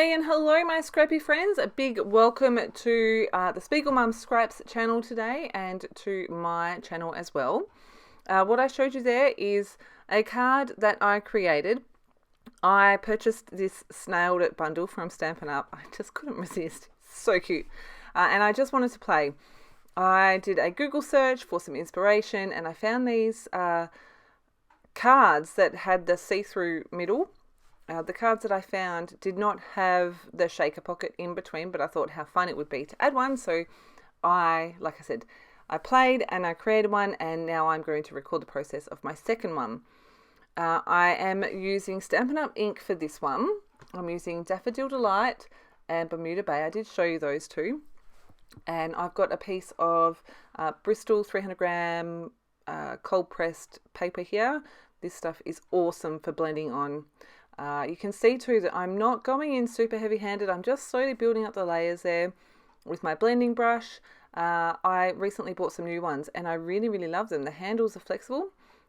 Hey and hello my scrappy friends, a big welcome to the SpiegelMom Scraps channel today and to my channel as well. What I showed you there is a card that I created. I purchased this snailed it bundle from Stampin' Up. I just couldn't resist, so cute. And I just wanted to play. I did a Google search for some inspiration and I found these cards that had the see-through middle. The cards that I found did not have the shaker pocket in between, but I thought how fun it would be to add one. So like I said, I played and I created one, and now I'm going to record the process of my second one. I am using Stampin' Up! Ink for this one. I'm using Daffodil Delight and Bermuda Bay. I did show you those two. And I've got a piece of Bristol 300 gram cold pressed paper here. This stuff is awesome for blending on. You can see too that I'm not going in super heavy handed. I'm just slowly building up the layers there with my blending brush. I recently bought some new ones and I really love them. The handles are flexible.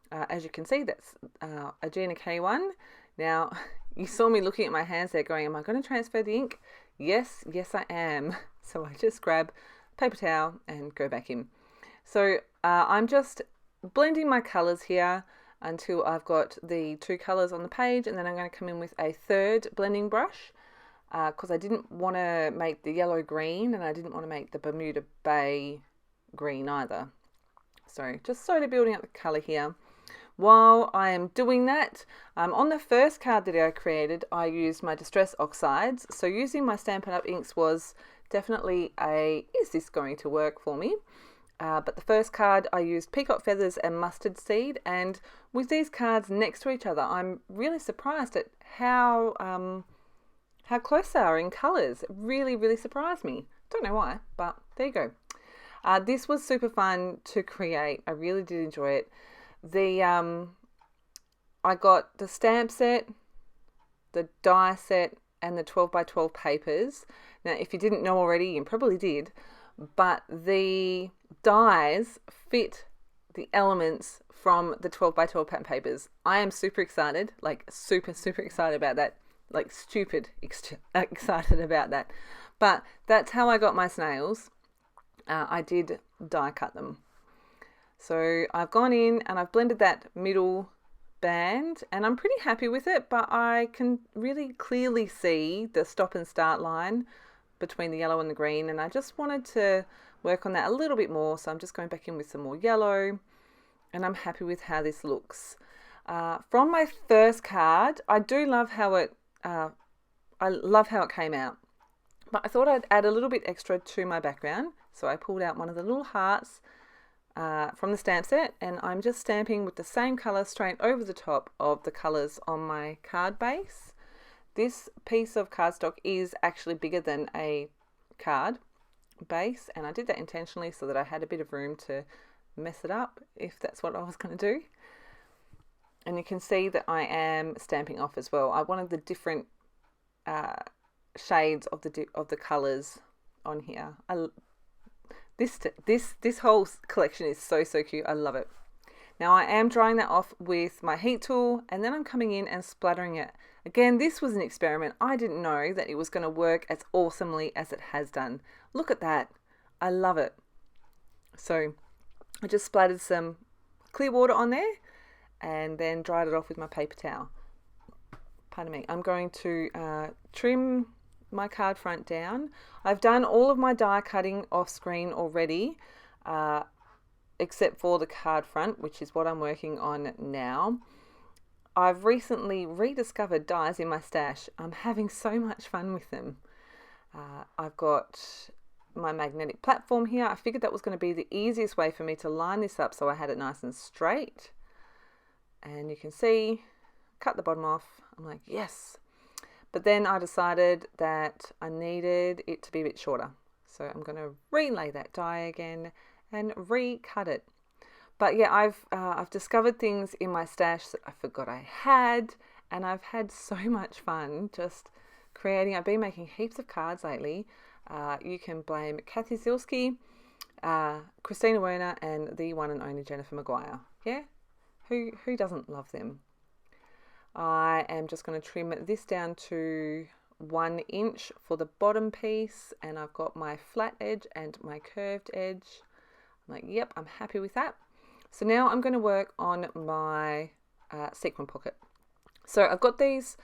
As you can see, that's a Gina K one. Now, you saw me looking at my hands there going, am I going to transfer the ink? Yes I am. So I just grab paper towel and go back in. So I'm just blending my colors here until I've got the two colors on the page, and then I'm going to come in with a third blending brush because I didn't want to make the yellow green and I didn't want to make the Bermuda Bay green either. So just slowly building up the color here. While I am doing that, on the first card that I created, I used my Distress Oxides. So using my Stampin' Up! Inks was definitely is this going to work for me? But the first card I used Peacock Feathers and Mustard Seed, and with these cards next to each other, I'm really surprised at how close they are in colours. It really surprised me. Don't know why, but there you go. This was super fun to create. I really did enjoy it. I got the stamp set, the die set, and the 12 by 12 papers. Now, if you didn't know already, you probably did, but the dies fit the elements from the 12 by 12 pattern papers. I am super excited, like super excited about that, like stupid excited about that. But that's how I got my snails. I did die cut them. So I've gone in and I've blended that middle band and I'm pretty happy with it, but I can really clearly see the stop and start line between the yellow and the green, and I just wanted to work on that a little bit more, so I'm just going back in with some more yellow, and I'm happy with how this looks. From my first card, I do love how it came out, but I thought I'd add a little bit extra to my background, so I pulled out one of the little hearts from the stamp set, and I'm just stamping with the same color straight over the top of the colors on my card base. This piece of cardstock is actually bigger than a card base, and I did that intentionally so that I had a bit of room to mess it up if that's what I was going to do. And you can see that I am stamping off as well. I wanted the different shades of the colors on here. This whole collection is so cute. I love it. Now I am drying that off with my heat tool, and then I'm coming in and splattering it. Again, this was an experiment. I didn't know that it was going to work as awesomely as it has done. Look at that. I love it. So I just splattered some clear water on there and then dried it off with my paper towel. Pardon me. I'm going to trim my card front down. I've done all of my die cutting off screen already, except for the card front, which is what I'm working on now. I've recently rediscovered dies in my stash. I'm having so much fun with them. I've got my magnetic platform here. I figured that was going to be the easiest way for me to line this up so I had it nice and straight. And you can see, cut the bottom off. I'm like, yes. But then I decided that I needed it to be a bit shorter. So I'm going to relay that die again and recut it. But yeah, I've discovered things in my stash that I forgot I had, and I've had so much fun just creating. I've been making heaps of cards lately. You can blame Kathy Zilski, Christina Werner, and the one and only Jennifer Maguire. Yeah, who doesn't love them? I am just going to trim this down to 1 inch for the bottom piece, and I've got my flat edge and my curved edge. I'm like, yep, I'm happy with that. So now I'm going to work on my sequin pocket. So I've got these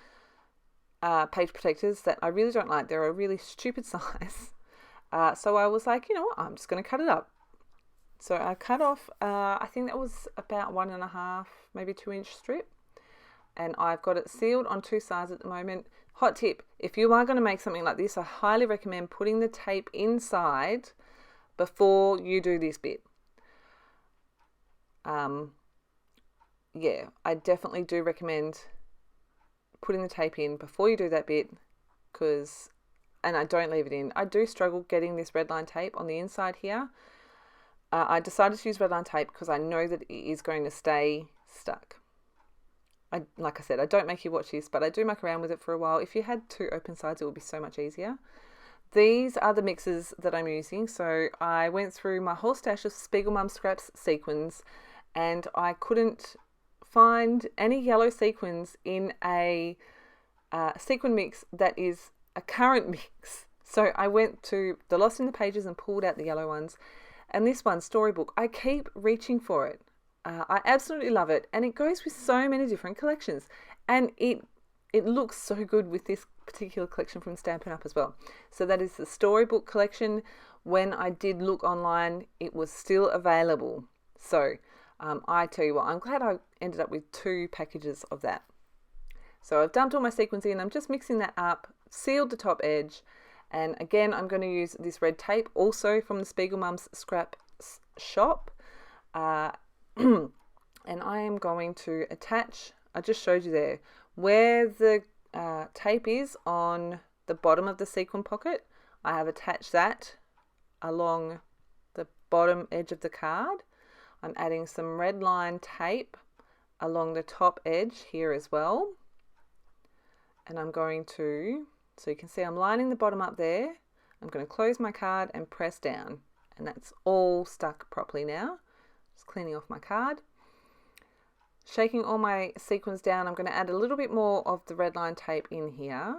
page protectors that I really don't like. They're a really stupid size. So I was like, you know what, I'm just going to cut it up. So I cut off, I think that was about 1.5, maybe 2 inch strip. And I've got it sealed on 2 sides at the moment. Hot tip, if you are going to make something like this, I highly recommend putting the tape inside before you do this bit. Yeah, I definitely do recommend putting the tape in before you do that bit, and I don't leave it in. I do struggle getting this red line tape on the inside here. I decided to use red line tape because I know that it is going to stay stuck. Like I said, I don't make you watch this, but I do muck around with it for a while. If you had 2 open sides, it would be so much easier. These are the mixes that I'm using. So I went through my whole stash of SpiegelMom Scraps sequins, and I couldn't find any yellow sequins in a sequin mix that is a current mix. So I went to the Lost in the Pages and pulled out the yellow ones. And this one, Storybook, I keep reaching for it. I absolutely love it, and it goes with so many different collections, and it looks so good with this particular collection from Stampin' Up as well. So that is the Storybook collection. When I did look online, it was still available. So I tell you what, I'm glad I ended up with 2 packages of that. So I've dumped all my sequins in, I'm just mixing that up, sealed the top edge, and again I'm going to use this red tape, also from the SpiegelMom's Scrap shop. And I am going to attach, I just showed you there, where the tape is on the bottom of the sequin pocket. I have attached that along the bottom edge of the card. I'm adding some red line tape along the top edge here as well. And I'm going to, so you can see I'm lining the bottom up there. I'm going to close my card and press down. And that's all stuck properly now. Just cleaning off my card. Shaking all my sequins down, I'm going to add a little bit more of the red line tape in here.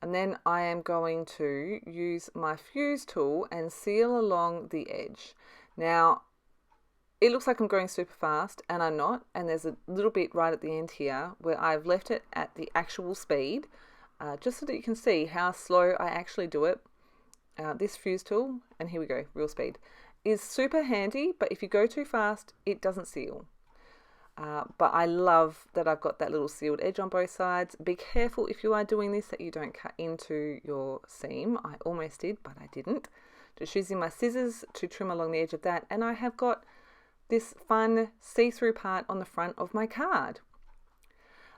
And then I am going to use my fuse tool and seal along the edge. Now, it looks like I'm going super fast, and I'm not. And there's a little bit right at the end here where I've left it at the actual speed, just so that you can see how slow I actually do it. This fuse tool, and here we go, real speed, is super handy, but if you go too fast, it doesn't seal. But I love that I've got that little sealed edge on both sides. Be careful if you are doing this that you don't cut into your seam. I almost did, but I didn't. Just using my scissors to trim along the edge of that, and I have got this fun see-through part on the front of my card.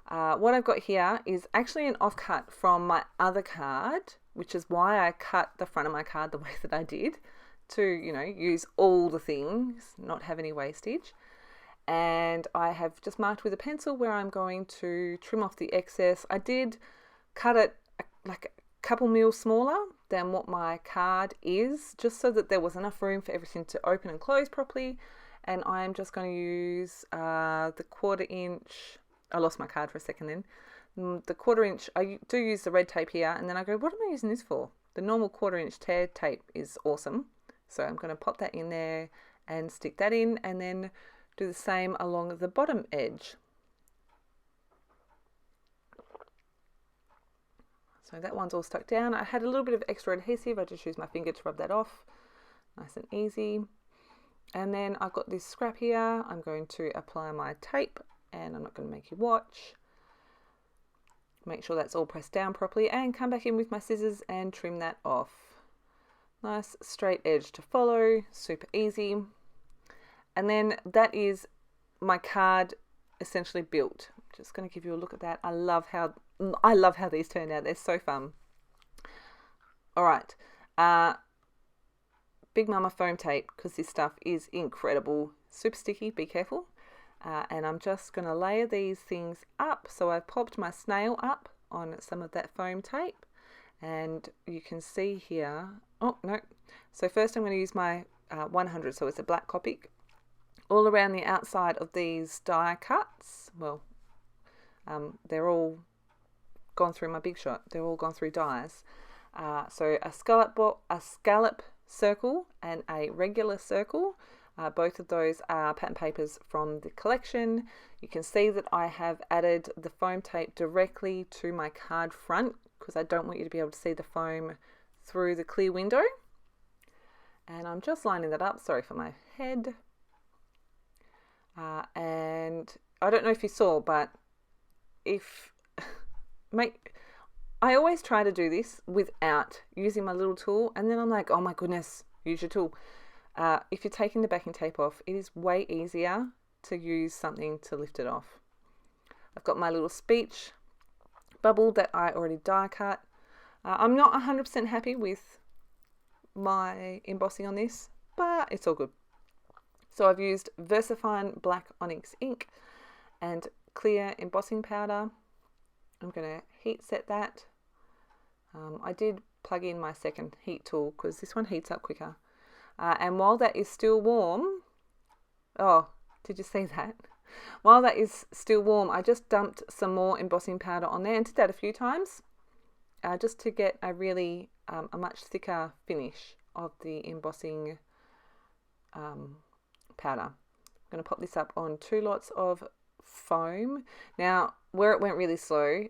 What I've got here is actually an offcut from my other card, which is why I cut the front of my card the way that I did, to, you know, use all the things, not have any wastage. And I have just marked with a pencil where I'm going to trim off the excess. I did cut it like a couple mil smaller than what my card is, just so that there was enough room for everything to open and close properly. And I'm just going to use the 1/4 inch. I lost my card for a second then. The 1/4 inch, I do use the red tape here, and then I go, what am I using this for? The normal 1/4 inch tear tape is awesome. So I'm going to pop that in there and stick that in, and then do the same along the bottom edge. So that one's all stuck down. I had a little bit of extra adhesive. I just used my finger to rub that off. Nice and easy. And then I've got this scrap here. I'm going to apply my tape, and I'm not going to make you watch. Make sure that's all pressed down properly, and come back in with my scissors and trim that off. Nice straight edge to follow, super easy. And then that is my card essentially built. I'm just going to give you a look at that. I love how these turned out. They're so fun. All right. Big Mama foam tape, because this stuff is incredible. Super sticky, be careful. And I'm just going to layer these things up. So I've popped my snail up on some of that foam tape. And you can see here, oh no. So first I'm going to use my 100, so it's a black Copic, all around the outside of these die cuts. Well, they're all gone through my Big Shot. They're all gone through dies. So a scallop circle and a regular circle. Both of those are pattern papers from the collection. You can see that I have added the foam tape directly to my card front because I don't want you to be able to see the foam through the clear window. And I'm just lining that up. Sorry for my head. And I don't know if you saw, but I always try to do this without using my little tool, and then I'm like, oh my goodness, use your tool. If you're taking the backing tape off, it is way easier to use something to lift it off. I've got my little speech bubble that I already die cut. I'm not 100% happy with my embossing on this, but it's all good. So I've used VersaFine Black Onyx ink and clear embossing powder. I'm going to heat set that. I did plug in my second heat tool because this one heats up quicker. And while that is still warm, oh, did you see that? While that is still warm, I just dumped some more embossing powder on there and did that a few times just to get a really, a much thicker finish of the embossing powder. I'm going to pop this up on 2 lots of foam. Now, where it went really slow,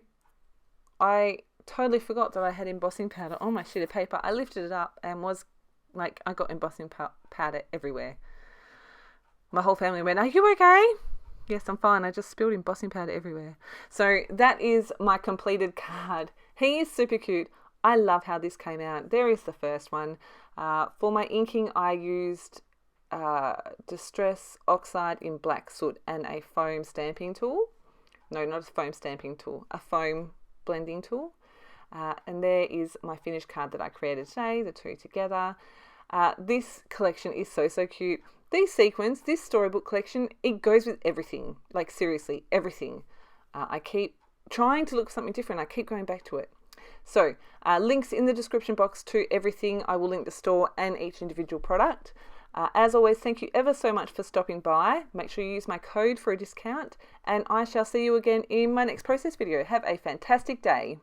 I totally forgot that I had embossing powder on my sheet of paper. I lifted it up and was like, I got embossing powder everywhere. My whole family went, "Are you okay?" Yes, I'm fine. I just spilled embossing powder everywhere. So that is my completed card. He is super cute. I love how this came out. There is the first one. For my inking, I used Distress Oxide in Black Soot and a foam stamping tool. No, not a foam stamping tool, a foam blending tool. And there is my finished card that I created today, the two together. This collection is so cute. These sequins, this storybook collection, it goes with everything. Like seriously, everything. I keep trying to look for something different. I keep going back to it. So links in the description box to everything. I will link the store and each individual product. As always, thank you ever so much for stopping by. Make sure you use my code for a discount, and I shall see you again in my next process video. Have a fantastic day.